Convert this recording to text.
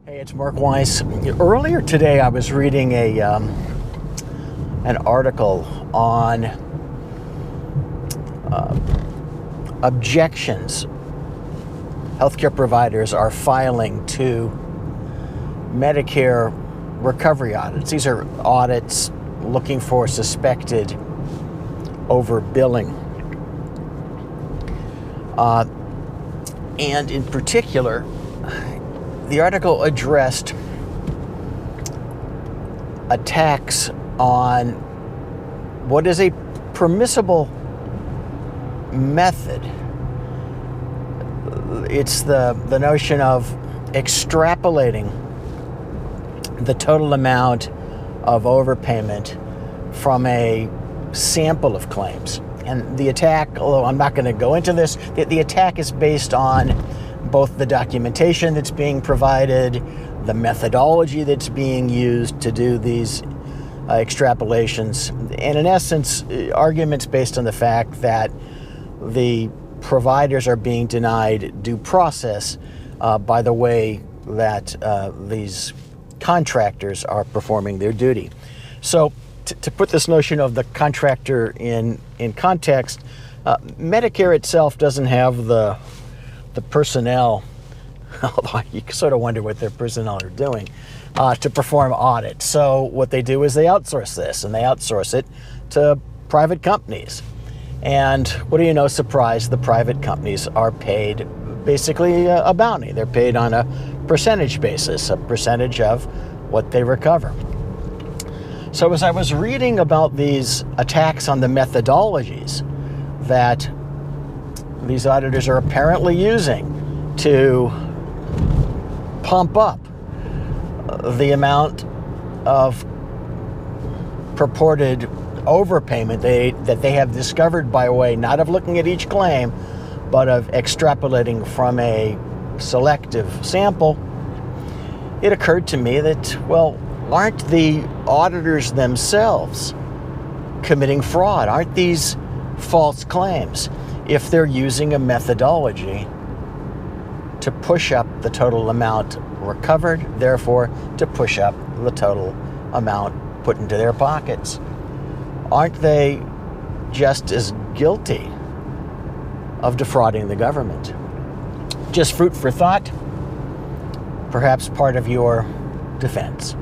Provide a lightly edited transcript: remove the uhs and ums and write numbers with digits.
Hey, it's Mark Weiss. Earlier today, I was reading an article on objections healthcare providers are filing to Medicare recovery audits. These are audits looking for suspected overbilling. And in particular, the article addressed attacks on what is a permissible method. It's the notion of extrapolating the total amount of overpayment from a sample of claims. And the attack, although I'm not going to go into this, the attack is based on both the documentation that's being provided, the methodology that's being used to do these extrapolations, and in essence, arguments based on the fact that the providers are being denied due process by the way that these contractors are performing their duty. So to put this notion of the contractor in context, Medicare itself doesn't have the personnel, although you sort of wonder what their personnel are doing, to perform audits. So what they do is they outsource this, and they outsource it to private companies. And what do you know, surprise, the private companies are paid basically a bounty. They're paid on a percentage basis, a percentage of what they recover. So as I was reading about these attacks on the methodologies that these auditors are apparently using to pump up the amount of purported overpayment that they have discovered by way not of looking at each claim, but of extrapolating from a selective sample, it occurred to me that, well, aren't the auditors themselves committing fraud? Aren't these false claims if they're using a methodology to push up the total amount recovered, therefore to push up the total amount put into their pockets? Aren't they just as guilty of defrauding the government? Just food for thought, perhaps part of your defense.